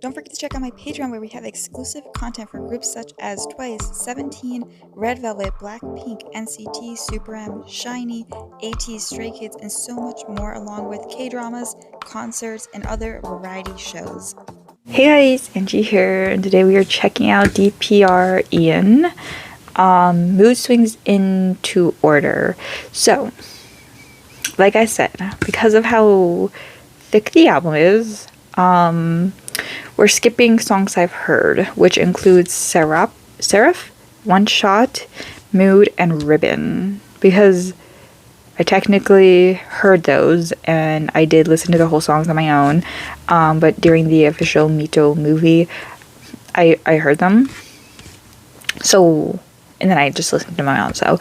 Don't forget to check out my Patreon where we have exclusive content for groups such as Twice, 17, Red Velvet, Blackpink, NCT, Super M, Shiny, AT, Stray Kids, and so much more, along with K-dramas, concerts, and other variety shows. Hey guys, Angie here, and today we are checking out DPR Ian, Moodswings into order. So, like I said, because of how thick the album is, we're skipping songs I've heard, which includes Seraph, One Shot, Mood, and Ribbon, because I technically heard those, and I did listen to the whole songs on my own, but during the official Mito movie, I heard them. So, and then I just listened to my own. So,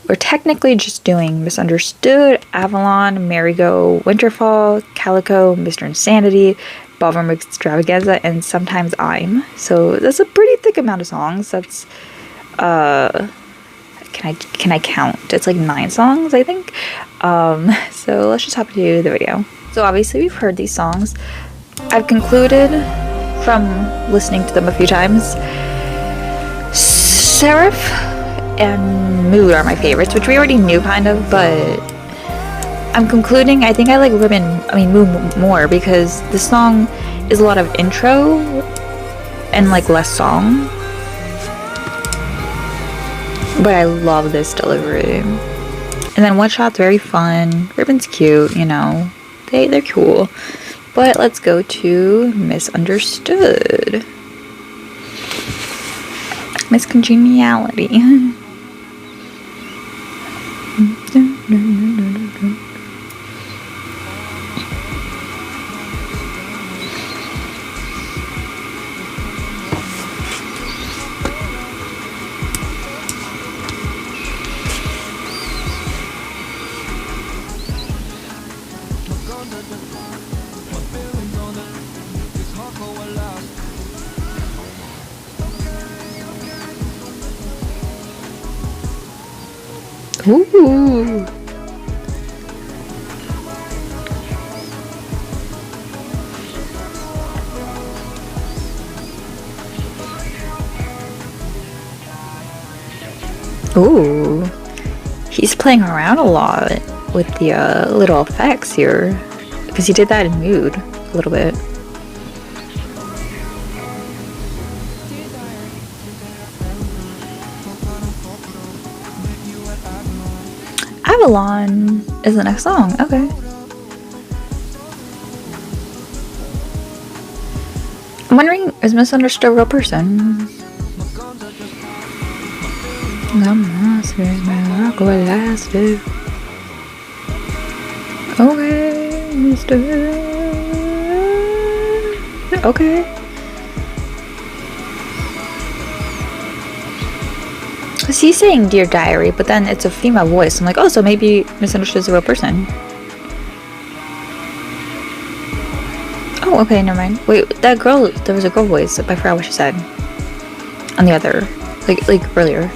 we're technically just doing Misunderstood, Avalon, Marigo, Winterfall, Calico, Mr. Insanity, Ballroom Extravaganza, and Sometimes I'm. So, that's a pretty thick amount of songs. That's, can I count? It's like 9 songs, I think. So let's just hop into the video. So obviously we've heard these songs. I've concluded from listening to them a few times, Seraph and Mood are my favorites, which we already knew kind of, but I'm concluding I think I like Mood more because the song is a lot of intro and like less song. But I love this delivery. And then One Shot's very fun. Ribbon's cute, you know. They're cool. But let's go to Misunderstood. Miscongeniality. Ooh. Ooh. He's playing around a lot with the little effects here. Because he did that in Mood a little bit. Avalon is the next song. Okay. I'm wondering, is Misunderstood a real person? Okay, Mr. Okay. Because he's saying Dear Diary, but then it's a female voice. I'm like, oh, so maybe Misunderstood is a real person. Oh, okay, never mind. Wait, that girl, there was a girl voice. I forgot what she said. On the other, like earlier.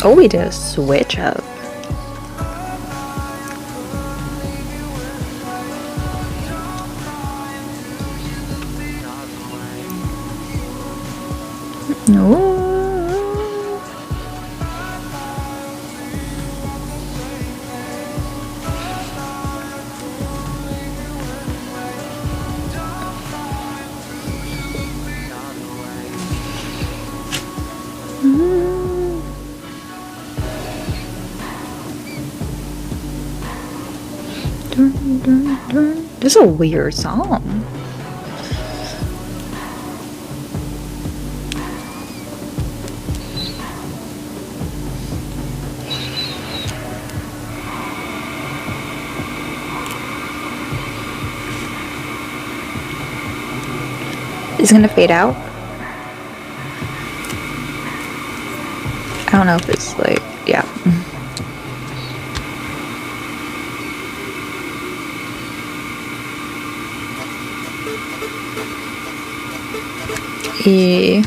Oh, we did a switch up. No. This is a weird song. Is it gonna fade out? I don't know if it's like, yeah. E.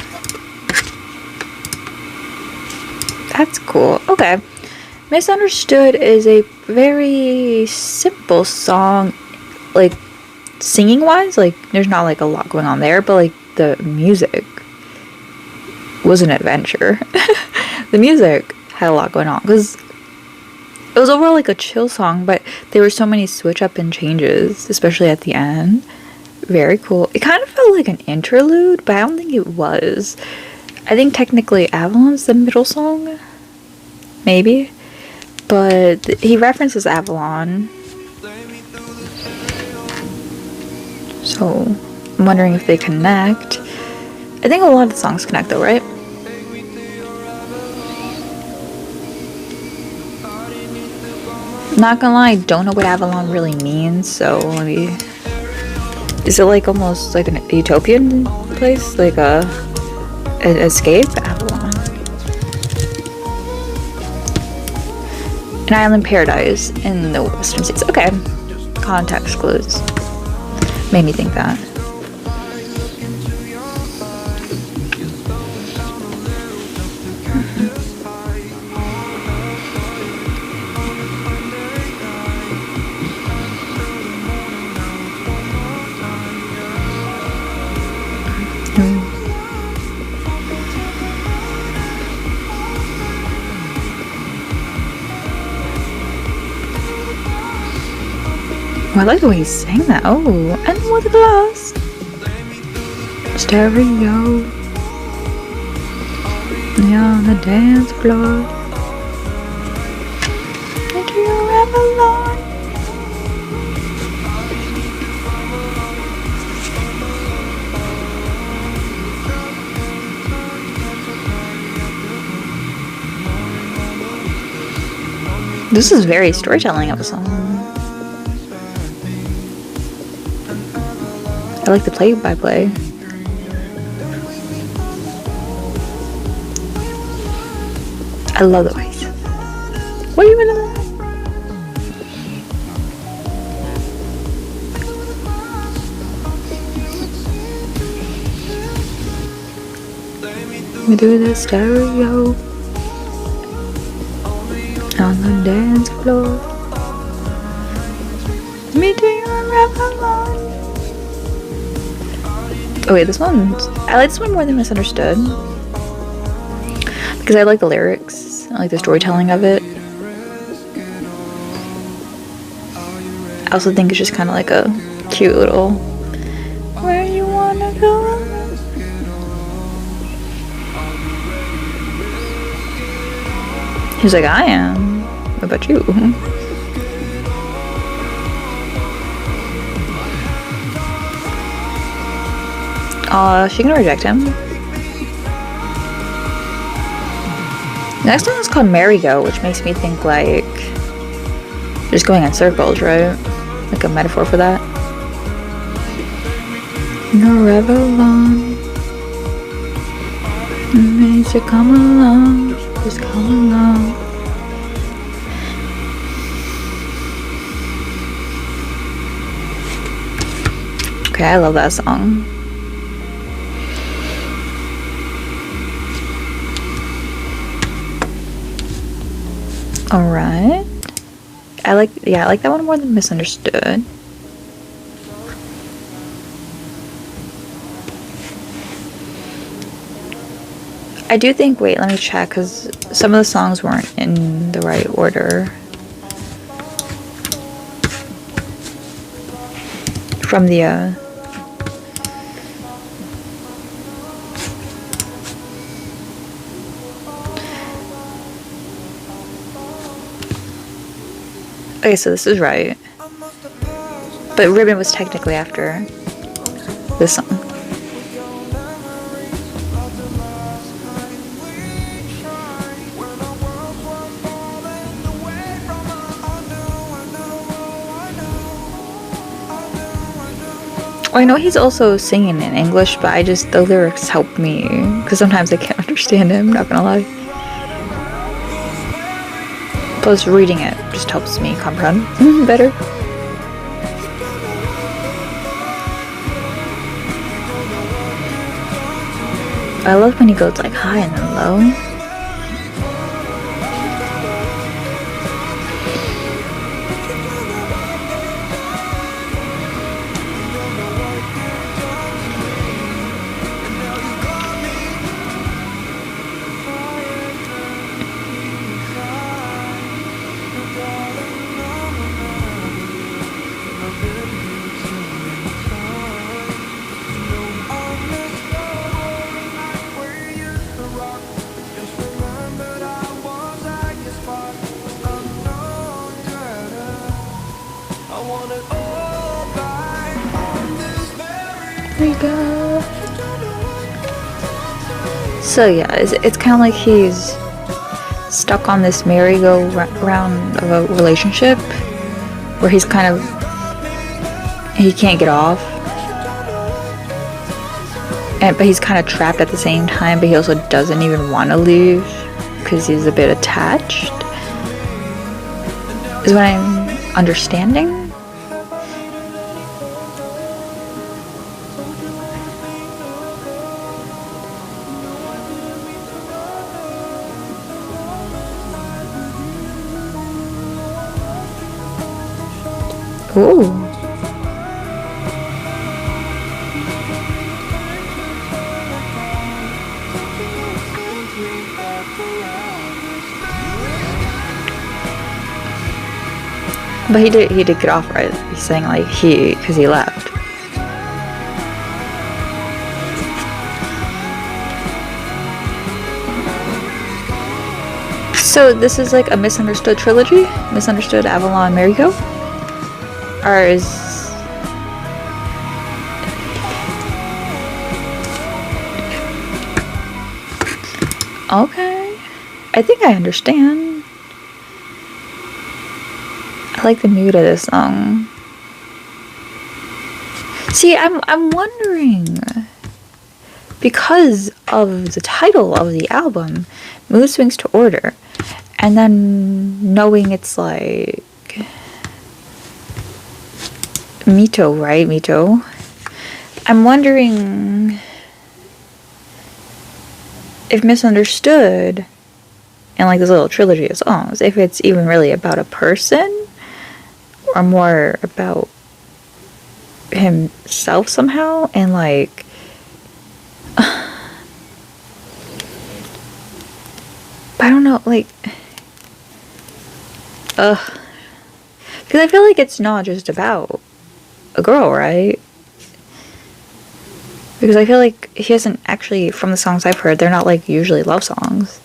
That's cool. Okay. Misunderstood is a very simple song, like singing wise. Like there's not like a lot going on there, but like the music was an adventure. The music had a lot going on because it was overall like a chill song, but there were so many switch up and changes, especially at the end. Very cool. It kind of felt like an interlude, but I don't think it was. I think technically Avalon's the middle song, maybe, but he references Avalon, so I'm wondering if they connect. I think a lot of the songs connect though, right? Not gonna lie, I don't know what Avalon really means, so maybe... Is it like almost like an utopian place? Like an escape? Avalon. An island paradise in the western states. Okay. Context clues. Made me think that. Oh, I like the way he sang that. Oh, and with a glass. Stereo. Yeah, on the dance floor. Into your Avalon. This is very storytelling of a song. I like the play-by-play. I love the ways. What are you gonna do? We do the stereo on the dance floor. Me do your Avalon. Oh wait, this one, I like this one more than Misunderstood. Because I like the lyrics, I like the storytelling of it. I also think it's just kind of like a cute little, where you wanna go? He's like, I am. What about you? She gonna reject him. The next one is called Merry-Go, which makes me think like just going in circles, right? Like a metaphor for that. No Avalon makes you come along, just come along. Okay, I love that song. Alright. I like that one more than Misunderstood. I do think, wait, let me check, because some of the songs weren't in the right order. From the, okay, so this is right. But Ribbon was technically after this song. Oh, I know he's also singing in English, but the lyrics help me, because sometimes I can't understand him, not gonna lie. Plus, reading it just helps me comprehend better. I love when he goes like high and then low. There we go. So yeah, it's kind of like he's stuck on this merry-go-round of a relationship where he's kind of, he can't get off, but he's kind of trapped at the same time, but he also doesn't even want to leave because he's a bit attached, is what I'm understanding. Ooh. But he did get off, right? He's saying like because he left. So this is like a misunderstood trilogy? Misunderstood Avalon Merry-Go? Or is... Okay. I think I understand. I like the mood of this song. See, I'm wondering, because of the title of the album, Moodswings to Order, and then knowing it's like Mito, right? Mito. I'm wondering if Misunderstood and like this little trilogy of songs, if it's even really about a person or more about himself somehow, and like but I don't know, like because I feel like it's not just about a girl, right? Because I feel like he hasn't actually, from the songs I've heard, they're not like usually love songs.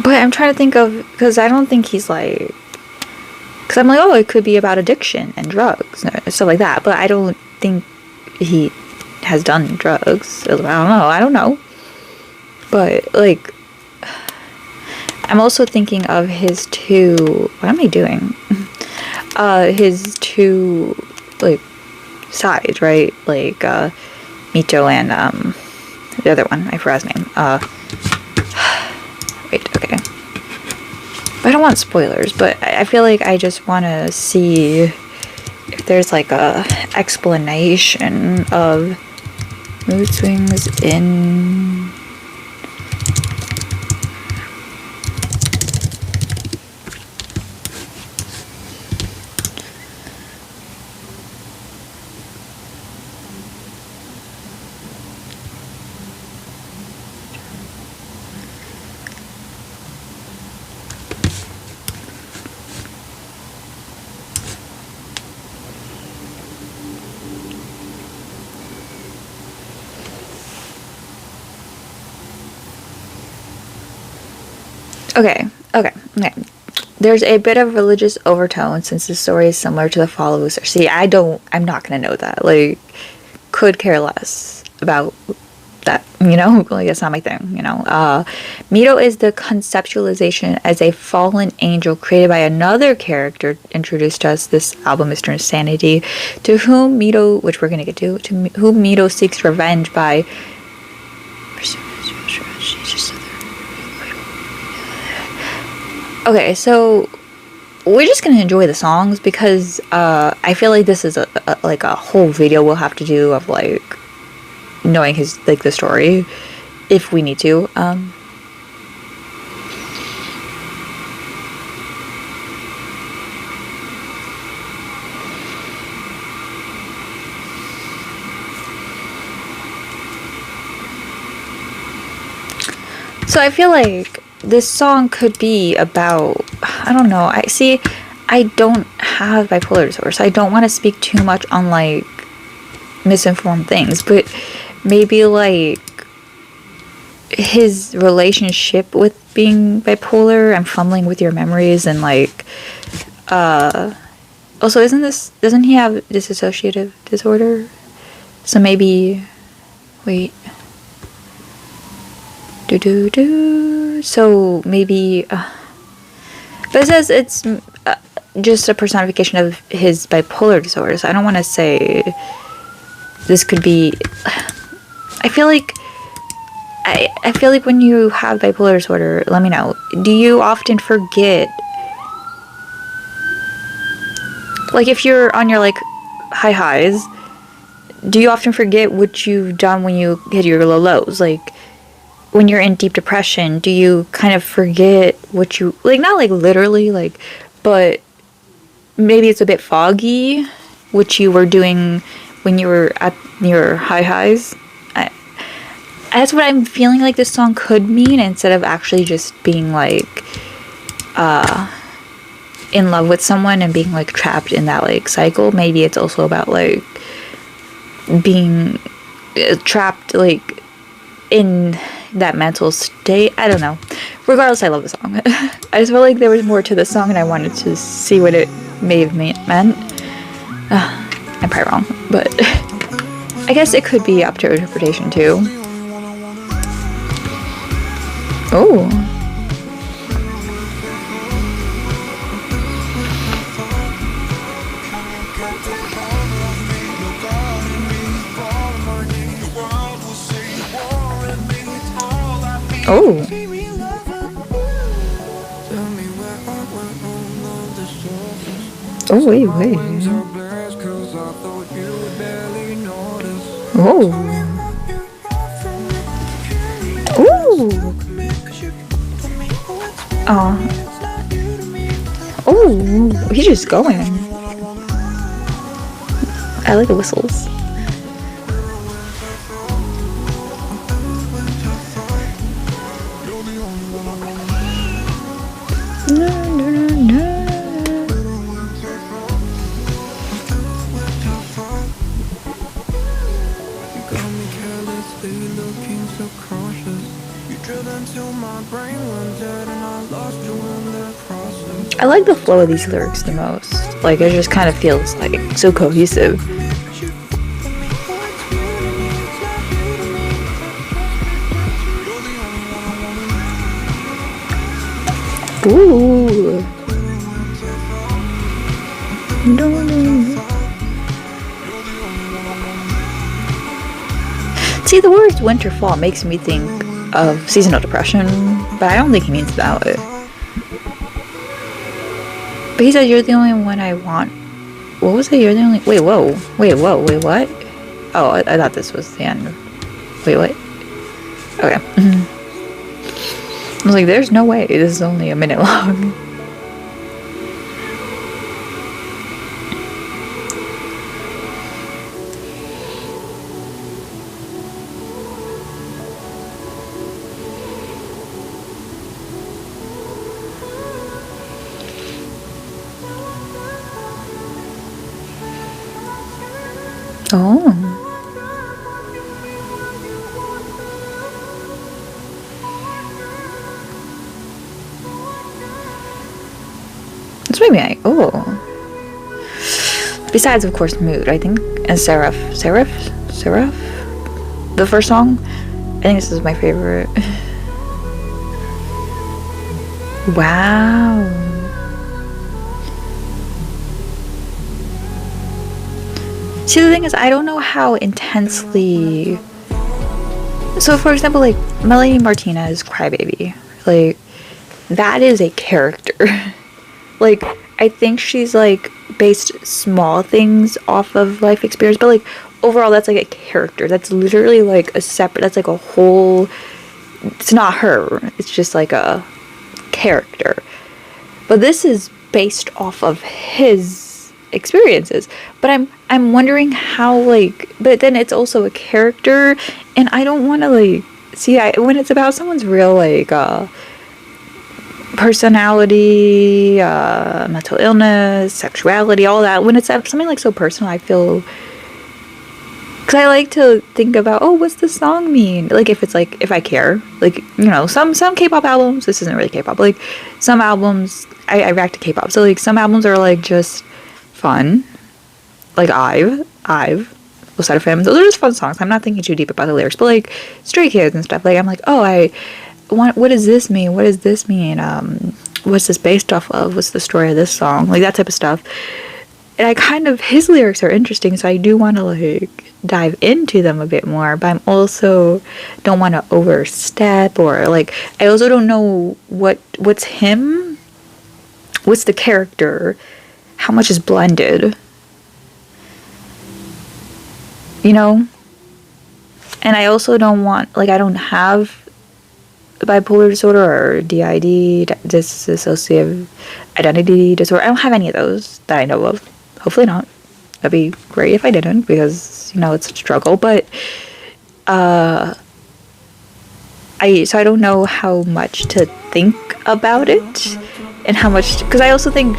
But I'm trying to think of, because I don't think he's like, because I'm like, oh, it could be about addiction and drugs and stuff like that, but I don't think he has done drugs. I don't know. But like, I'm also thinking of his two, what am I doing? His two, like, sides, right? Like, Mito and, the other one, I forgot his name. Wait, okay. I don't want spoilers, but I feel like I just want to see if there's, like, a explanation of Moodswings in... Okay. There's a bit of religious overtone since the story is similar to the Fall of Lucifer. See, I'm not gonna know that. Like, could care less about that, you know? Like, it's not my thing, you know? Mito is the conceptualization as a fallen angel created by another character introduced to us this album, Mr. Insanity, to whom Mito, which we're gonna get to whom Mito seeks revenge by... Okay, so we're just gonna enjoy the songs because I feel like this is like a whole video we'll have to do of like knowing his like the story if we need to. So I feel like this song could be about, I don't know, I don't have bipolar disorder, so I don't want to speak too much on like misinformed things, but maybe like his relationship with being bipolar. I'm fumbling with your memories, and like also doesn't he have dissociative disorder? So maybe wait. So maybe but it says it's just a personification of his bipolar disorder, so I don't want to say this could be. I feel like when you have bipolar disorder, let me know, do you often forget, like if you're on your like highs, do you often forget what you've done when you hit your lows? Like when you're in deep depression, do you kind of forget what you, like, not like literally, like, but maybe it's a bit foggy what you were doing when you were at your highs? That's what I'm feeling like this song could mean, instead of actually just being like in love with someone and being like trapped in that like cycle. Maybe it's also about like being trapped like in that mental state. I don't know. Regardless, I love the song. I just felt like there was more to the song and I wanted to see what it may have meant. I'm probably wrong, but I guess it could be up to interpretation too. Oh. Oh. Oh, wait. Oh. Ooh. Oh, he's just going. I like the whistles. I like the flow of these lyrics the most. Like, it just kind of feels like so cohesive. Ooh. See, the words Winterfall makes me think of seasonal depression, but I don't think he means that. But he said, you're the only one I want. What was it? You're the only... Wait, whoa. Wait, what? Oh, I thought this was the end. Wait, what? Okay. I was like, there's no way. This is only a minute long. Oh. This made me like, oh. Besides, of course, Mood, I think, and Seraph. The first song. I think this is my favorite. Wow. See, the thing is, I don't know how intensely... So, for example, like, Melanie Martinez, Crybaby. Like, that is a character. Like, I think she's like based small things off of life experience, but like overall that's like a character. That's literally like a separate, that's like a whole, it's not her. It's just like a character. But this is based off of his experiences. But I'm wondering how, like, but then it's also a character, and I don't want to like see, when it's about someone's real like personality, mental illness, sexuality, all that. When it's something like so personal, I feel, because I like to think about, oh, what's the song mean? Like if it's like, if I care, like, you know, some K-pop albums, this isn't really K-pop, like some albums, I react to K-pop, so like some albums are like just fun, like I've Side of Him, those are just fun songs. I'm not thinking too deep about the lyrics, but like Stray Kids and stuff, like I'm like, oh, what does this mean? What does this mean? What's this based off of? What's the story of this song? Like that type of stuff. And I kind of, his lyrics are interesting, so I do want to like dive into them a bit more, but I'm also don't want to overstep, or like I also don't know what's him, what's the character, how much is blended, you know? And I also don't want, like, I don't have bipolar disorder or DID, dissociative identity disorder. I don't have any of those that I know of. Hopefully not. That'd be great if I didn't, because, you know, it's a struggle. But I don't know how much to think about it, and how much, because I also think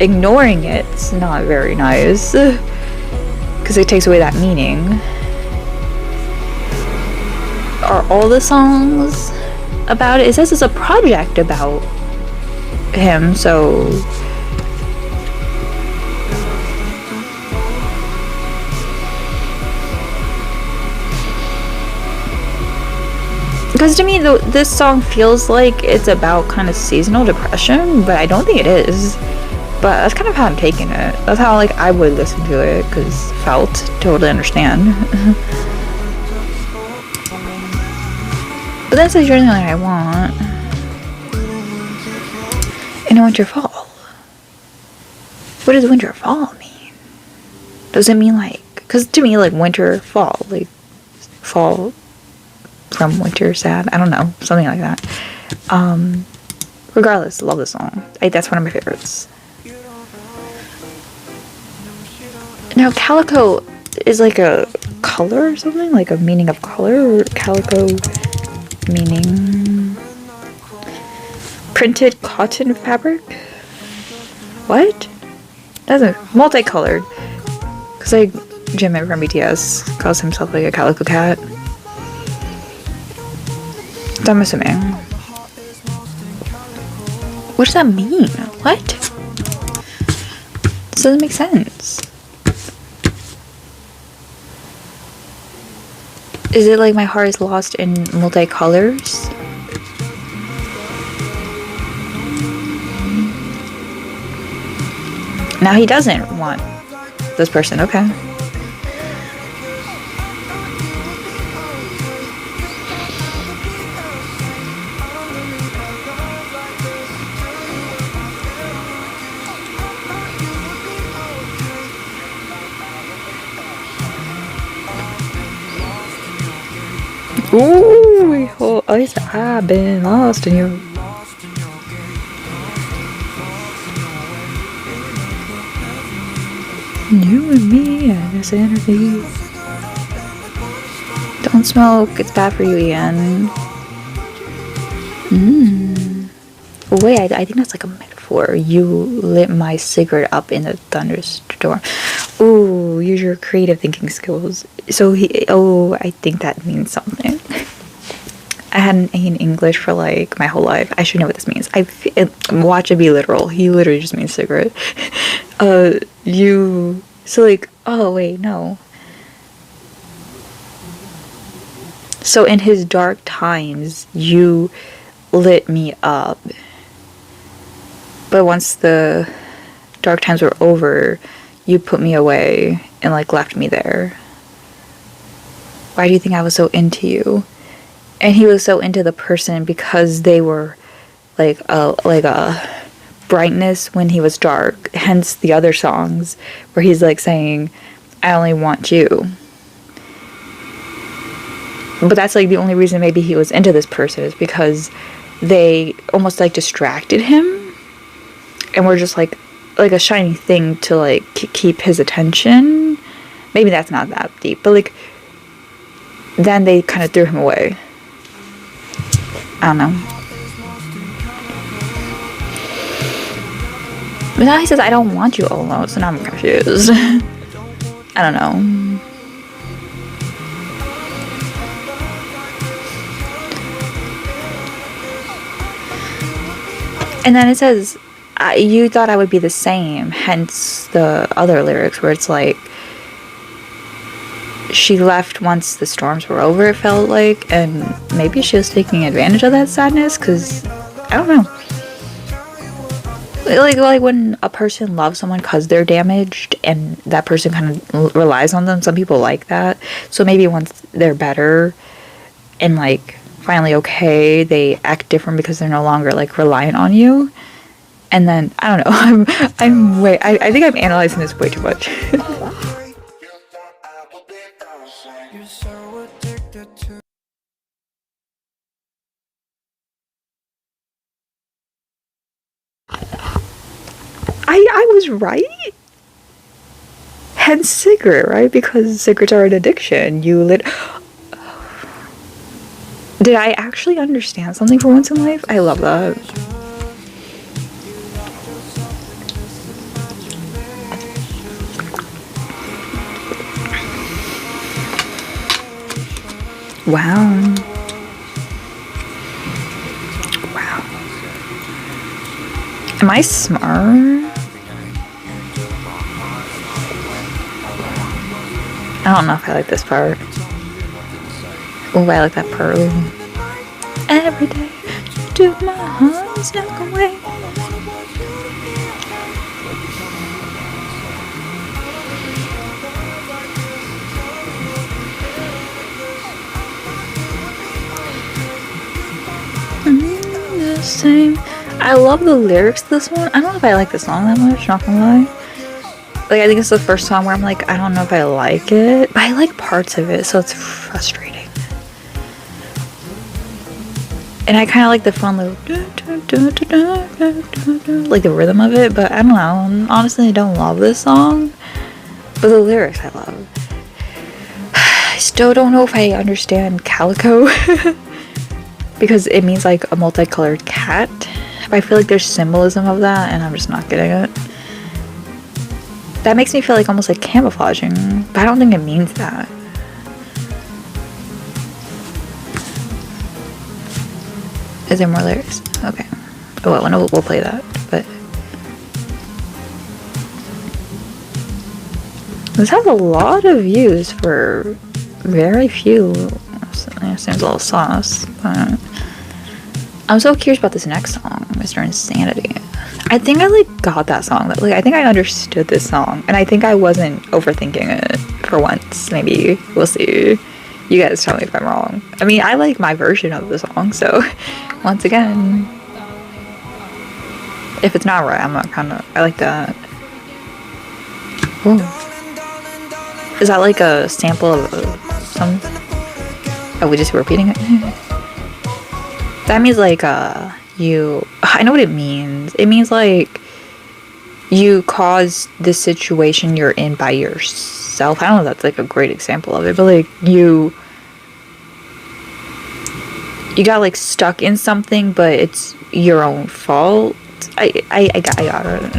ignoring it's not very nice, because it takes away that meaning. Are all the songs about it? It says it's a project about him, so because to me this song feels like it's about kind of seasonal depression, but I don't think it is. But that's kind of how I'm taking it. That's how like I would listen to it, because felt, totally understand. But that's the journey that I want. In Winterfall. What does Winterfall mean? Does it mean like, because to me like winter, fall, like fall from winter, sad, I don't know, something like that. Regardless, love the song. That's one of my favorites. Now Calico is like a color or something, like a meaning of color, or Calico meaning printed cotton fabric. What? That's a multicolored, because like Jimin from BTS calls himself like a calico cat. So I'm assuming. What does that mean? What? This doesn't make sense. Is it like my heart is lost in multicolors? Now he doesn't want this person, okay. Ooh, I've been lost in you. You and me and this energy. Don't smoke, it's bad for you, Ian. Wait, I think that's like a metaphor. You lit my cigarette up in the thunderstorm. Ooh, use your creative thinking skills. So I think that means something. I had an A in English for like my whole life. I should know what this means. Watch it be literal. He literally just means cigarette. So like, oh wait, no. So in his dark times, you lit me up. But once the dark times were over, you put me away and like left me there. Why do you think I was so into you? And he was so into the person because they were like a brightness when he was dark, hence the other songs where he's like saying, I only want you. But that's like the only reason maybe he was into this person is because they almost like distracted him and were just like a shiny thing to like keep his attention. Maybe that's not that deep, but like then they kind of threw him away. I don't know. But now he says, I don't want you alone, so now I'm confused. I don't know. And then it says, you thought I would be the same, hence the other lyrics where it's like, she left once the storms were over, it felt like, and maybe she was taking advantage of that sadness, because, I don't know. Like when a person loves someone because they're damaged, and that person kind of relies on them, some people like that, so maybe once they're better, and like, finally okay, they act different because they're no longer like reliant on you. And then I don't know, I think I'm analyzing this way too much. I was right. Hence cigarette, right? Because cigarettes are an addiction. Did I actually understand something for once in life? I love that. Wow. Wow. Am I smart? I don't know if I like this part. Oh, I like that part. Every day, do my heart snuck away. The same. I love the lyrics to this one. I don't know if I like this song that much, not gonna lie. Like, I think it's the first song where I'm like, I don't know if I like it. But I like parts of it, so it's frustrating. And I kind of like the fun little like the rhythm of it, but I don't know. Honestly, I don't love this song, but the lyrics I love. I still don't know if I understand Calico because it means like a multicolored cat. But I feel like there's symbolism of that, and I'm just not getting it. That makes me feel like almost like camouflaging, but I don't think it means that. Is there more lyrics? Okay. Oh, well, we'll play that, but this has a lot of views for very few. It seems a little sauce, but I'm so curious about this next song, Mr. Insanity. I think I like got that song. Like, I think I understood this song, and I think I wasn't overthinking it for once. Maybe we'll see. You guys tell me if I'm wrong. I mean, I like my version of the song, so once again, if it's not right, I'm not I like that. Ooh. Is that like a sample of some? Oh, we just repeating it? That means like, I know what it means. It means like, you caused the situation you're in by yourself. I don't know if that's like a great example of it, but like, you got like stuck in something, but it's your own fault. I got it.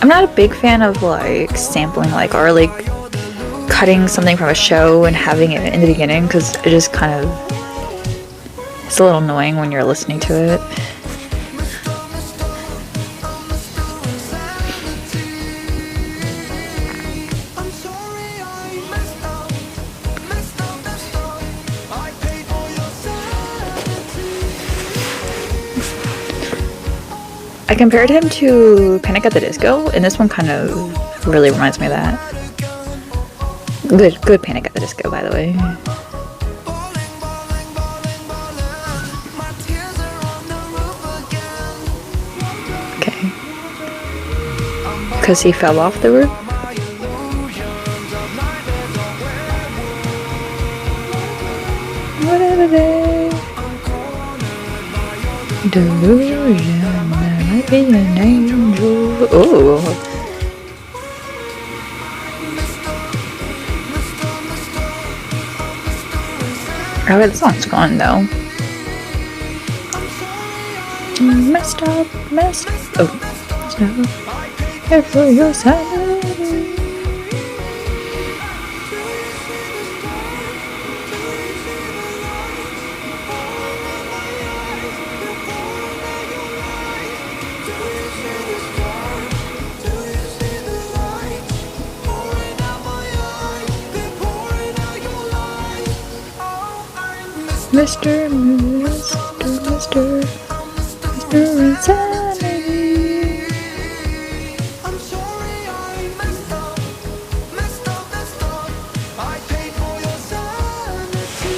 I'm not a big fan of like sampling like or like cutting something from a show and having it in the beginning, because it just kind of, it's a little annoying when you're listening to it. I compared him to Panic at the Disco, and this one kind of really reminds me of that. Good Panic at the Disco, by the way. Okay. Because he fell off the roof? Whatever they... Delusion, there might be an angel. Ooh. I bet the song's gone though. Messed up. Oh, so care for your sanity. Mr. Insanity. I'm sorry I messed up. I paid for your sanity.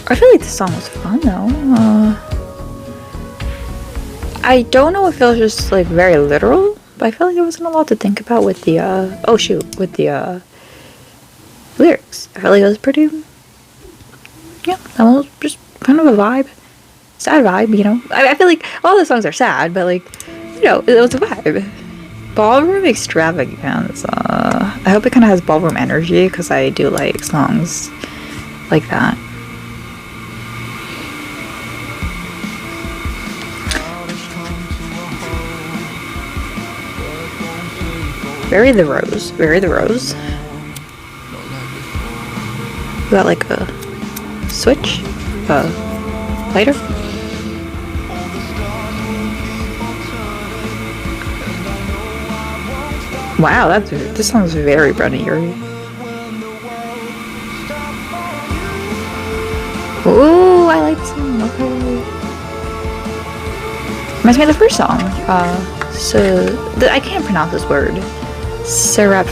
I feel like the song was fun though. I don't know if it was just like very literal, but I feel like there wasn't a lot to think about with the lyrics. I felt like it was pretty, yeah, that was just kind of a vibe, sad vibe, you know. I feel like all the songs are sad, but like, you know, it was a vibe. Ballroom Extravaganza. I hope it kind of has ballroom energy because I do like songs like that. Bury the Rose. Bury the Rose. We got like a switch? A lighter? Wow, this sounds very Brenda Urie. Ooh, I like this song. Okay. Reminds me of the first song. I can't pronounce this word. Seraph?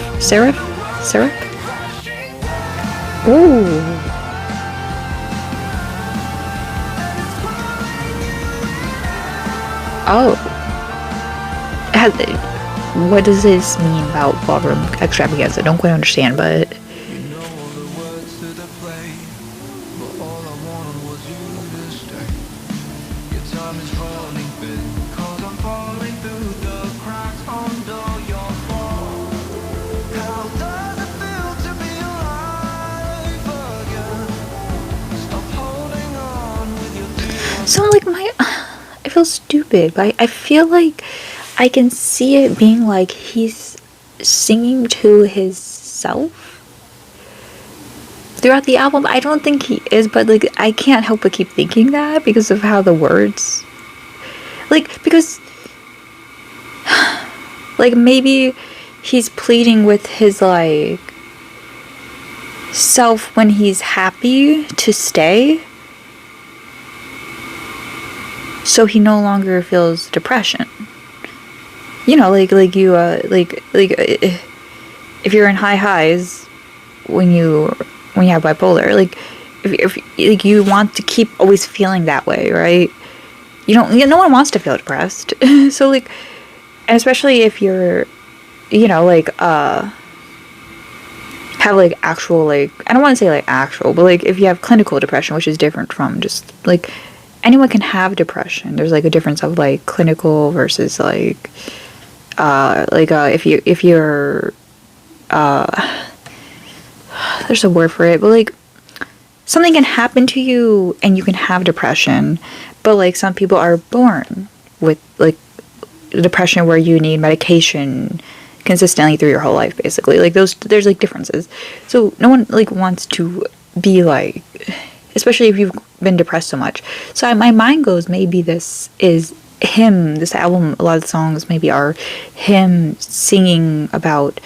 Ooh. Oh. What does this mean about Ballroom Extravaganza? I don't quite understand, but... So like I feel stupid, but I feel like I can see it being like he's singing to his self throughout the album. I don't think he is, but like I can't help but keep thinking that because of how the words, like, because like maybe he's pleading with his like self when he's happy to stay, so he no longer feels depression. You know, like you if you're in high highs when you have bipolar, like if like you want to keep always feeling that way, right? No one wants to feel depressed. So like, and especially if you're, you know, like have like actual, like, I don't want to say like actual, but like if you have clinical depression, which is different from just like, anyone can have depression. There's like a difference of like clinical versus like if you're there's a word for it, but like something can happen to you and you can have depression, but like some people are born with like depression where you need medication consistently through your whole life, basically. Like there's like differences. So no one like wants to be like, especially if you've been depressed so much. So my mind goes, maybe this is him, this album, a lot of the songs maybe are him singing about,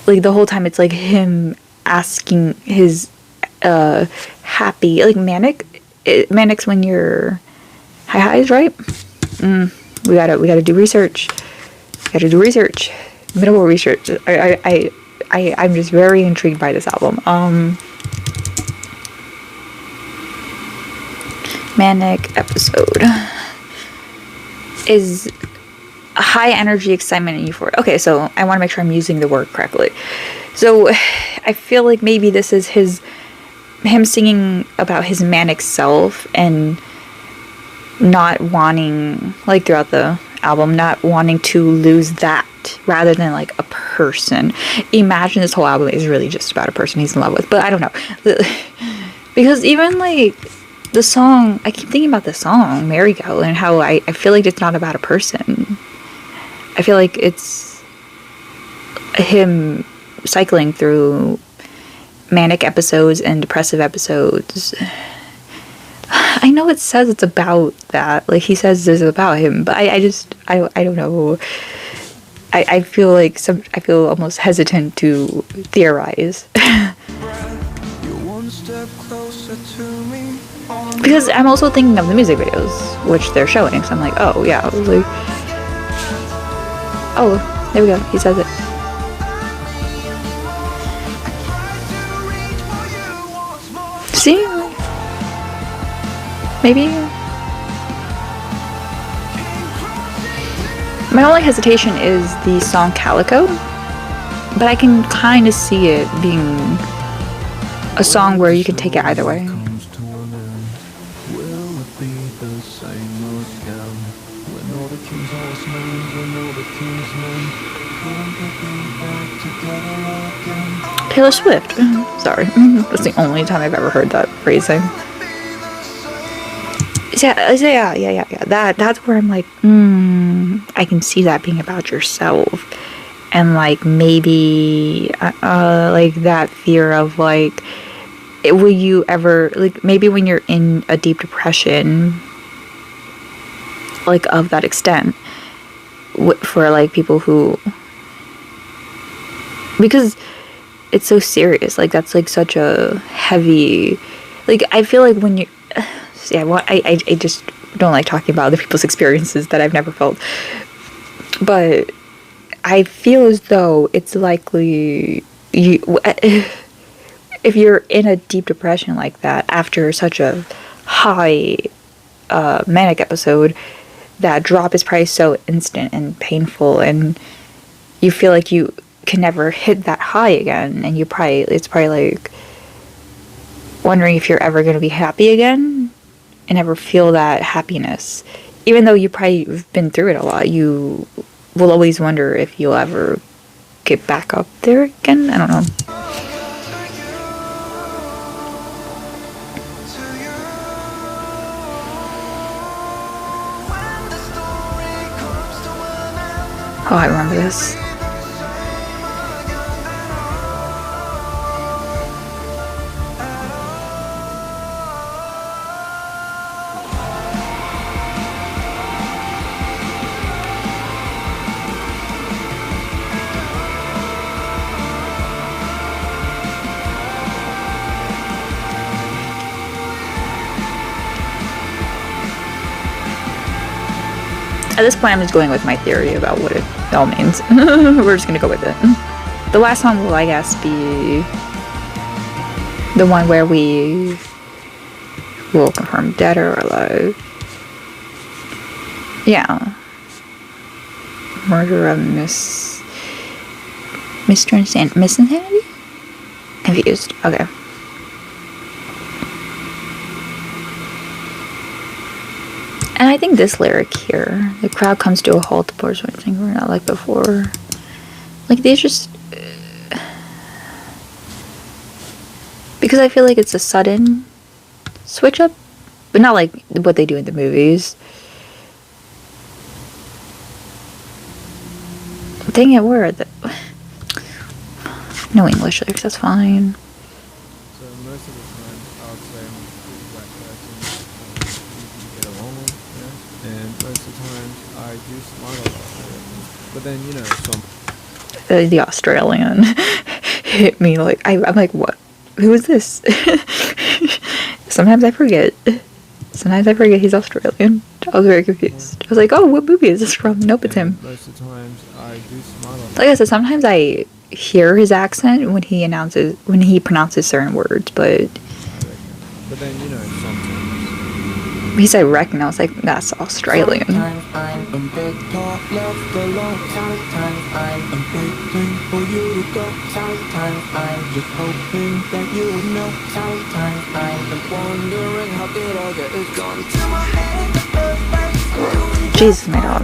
like, the whole time it's like him asking his happy, like, manic's when you're high highs, right? We gotta do research. Minimal research. I'm just very intrigued by this album. Manic episode is high energy, excitement, and euphoria. Okay, so I want to make sure I'm using the word correctly. So I feel like maybe this is him singing about his manic self and not wanting, like, throughout the album, not wanting to lose that rather than like a person. Imagine this whole album is really just about a person he's in love with, but I don't know. Because even like the song, I keep thinking about the song Merry Go and how I feel like it's not about a person. I feel like it's him cycling through manic episodes and depressive episodes. I know it says it's about that, like he says this is about him, but I don't know. I feel like I feel almost hesitant to theorize. Because I'm also thinking of the music videos which they're showing, so I'm like, oh yeah, like, oh, there we go, he says it. See? Maybe? My only hesitation is the song Calico, but I can kind of see it being a song where you can take it either way. Taylor Swift. Sorry. That's the only time I've ever heard that phrasing. Yeah. That's where I'm like, I can see that being about yourself. And like maybe like that fear of like, will you ever, like, maybe when you're in a deep depression, like of that extent, for like people who, because it's so serious, like that's like such a heavy, like I feel like when you, yeah, well, I just don't like talking about other people's experiences that I've never felt, but I feel as though it's likely if you're in a deep depression like that after such a high manic episode, that drop is probably so instant and painful, and you feel like you can never hit that high again, and it's probably like wondering if you're ever going to be happy again and ever feel that happiness. Even though you probably have been through it a lot, you will always wonder if you'll ever get back up there again. I don't know. Oh, I remember this. At this point, I'm just going with my theory about what it all means. We're just gonna go with it. The last one will, I guess, be the one where we will confirm dead or alive. Yeah. Murder of Miss Insanity? Confused. Okay. And I think this lyric here, the crowd comes to a halt, the boards went we're not like before. Like, they just, because I feel like it's a sudden switch up, but not like what they do in the movies. Dang it, where are the, no English lyrics, that's fine. So most of the time, I would say I'm a pretty black person. You can get along with, you know? I do smile a lot, but then some. The Australian hit me like I'm like, what? Who is this? Sometimes I forget. Sometimes I forget he's Australian. I was very confused. I was like, oh, what movie is this from? Nope, it's him. Most of the times I do smile a lot. Like I said, sometimes I hear his accent when he pronounces certain words, but then sometimes. he said reckon. I was like, that's Australian. Sometimes I'm a bit left alone. Sometimes I'm waiting for you to go. Sometimes I'm just hoping that you would know. Sometimes I'm wondering how did I get this gone to my head in the first place. Jesus, my dog.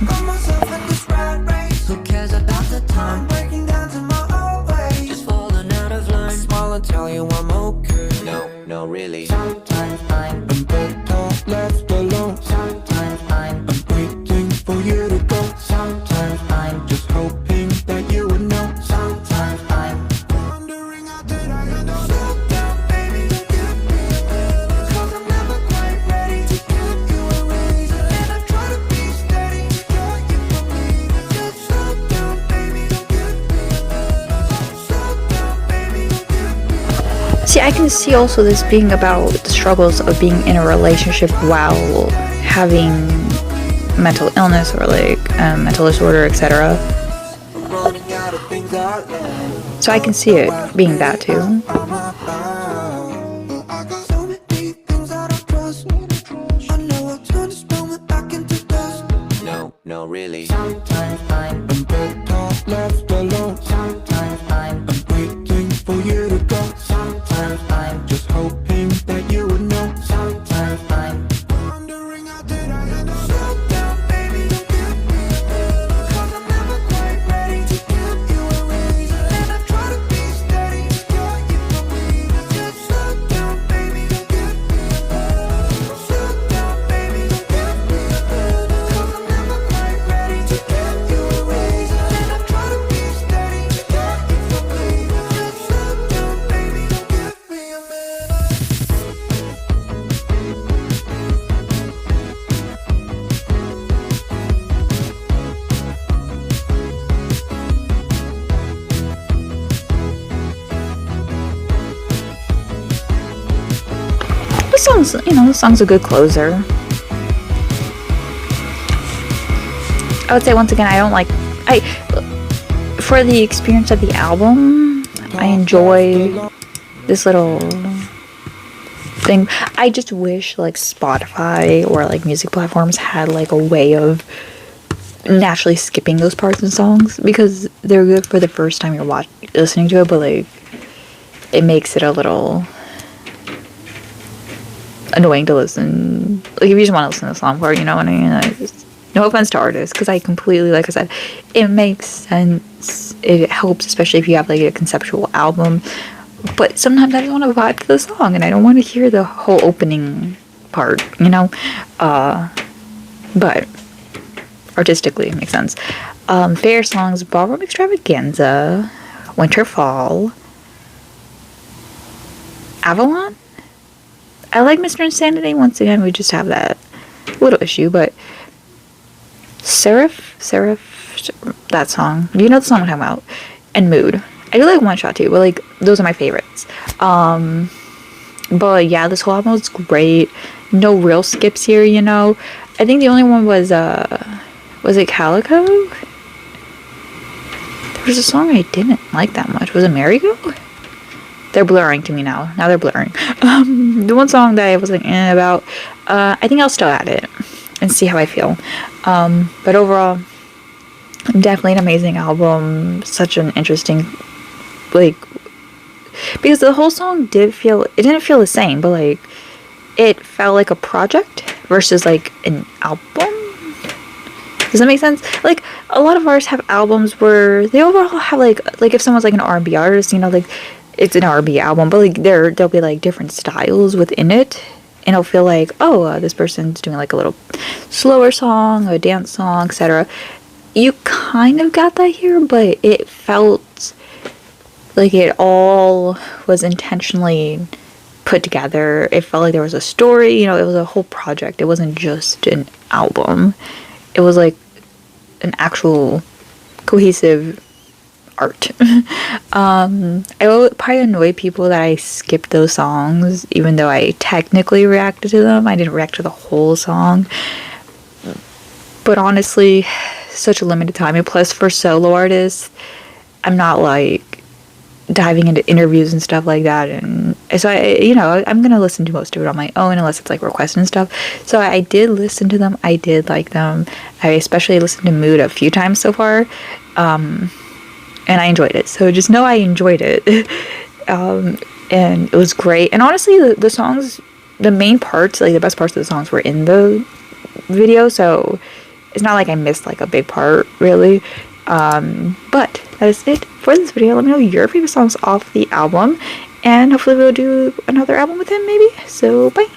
Who cares about the time? Breaking down to my own way. Just falling out of line. Smile and tell you I'm okay. No, really. Sometimes I'm a bit left alone. Sometimes I'm waiting for you to go. Sometimes I'm just hoping that you would know. Sometimes I'm wondering how did I end up. Slow down, baby, don't give me a minute. 'Cause I'm never quite ready to give you a reason. And I try to be steady to get you from me. Just slow down, baby, don't give me a minute. Slow down, baby, don't give me a minute. See, I can see also this being about the struggles of being in a relationship while having mental illness or like mental disorder, etc. Running out of things I love. So I can see it being that too. I got so many things I don't trust. I know I'll turn this moment back into dust. No, really. Sometimes I'm a bit left alone. Sometimes I'm waiting for you to go. Sometimes I'm just hoping that you would know. Sometimes I'm wondering how did I end up. Slow down, baby, don't give me a minute. 'Cause I'm never quite ready to give you a reason. And I try to be steady to get you from me. Just slow down, baby, don't give me a minute. Slow down, baby, don't give me a minute. 'Cause I'm never quite ready to give you a reason. And I try to be steady to get you from me. Just slow down, baby, don't give me a minute. This song's a good closer. I would say once again, for the experience of the album, I enjoy this little thing. I just wish like Spotify or like music platforms had like a way of naturally skipping those parts in songs, because they're good for the first time you're listening to it, but like it makes it a little annoying to listen. Like if you just want to listen to the song part, you know what I mean? No offense to artists, because I completely, like I said, it makes sense. It helps, especially if you have like a conceptual album. But sometimes I just want to vibe to the song, and I don't want to hear the whole opening part, you know? But artistically, it makes sense. Favorite songs: Ballroom Extravaganza, Winterfall, Avalon. I like Mr. Insanity. Once again, we just have that little issue, but Seraph, that song. You know the song I'm talking about. And Mood. I do like One Shot too, but like those are my favorites. But yeah, this whole album was great. No real skips here, you know. I think the only one was it Calico? There was a song I didn't like that much. Was it Merry-Go? They're blurring to me now. Now they're blurring. The one song that I was like about, I think I'll still add it and see how I feel. But overall, definitely an amazing album. Such an interesting, like, because the whole song didn't feel the same, but like it felt like a project versus like an album. Does that make sense? Like a lot of artists have albums where they overall have like if someone's like an R&B artist, you know, like it's an R&B album, but like there'll be like different styles within it, and it'll feel like, oh, this person's doing like a little slower song, a dance song, etc. You kind of got that here, but it felt like it all was intentionally put together. It felt like there was a story, you know, it was a whole project. It wasn't just an album. it was like an actual cohesive art. I will probably annoy people that I skipped those songs, even though I technically reacted to them. I didn't react to the whole song. But honestly, such a limited time. And plus, for solo artists, I'm not like diving into interviews and stuff like that. And so I'm gonna listen to most of it on my own unless it's like requests and stuff. So I did listen to them. I did like them. I especially listened to Mood a few times so far. And I enjoyed it. So just know I enjoyed it. And it was great. And honestly, the songs, the main parts, like the best parts of the songs were in the video. So it's not like I missed like a big part, really. But that is it for this video. Let me know your favorite songs off the album. And hopefully we'll do another album with him, maybe. So, bye.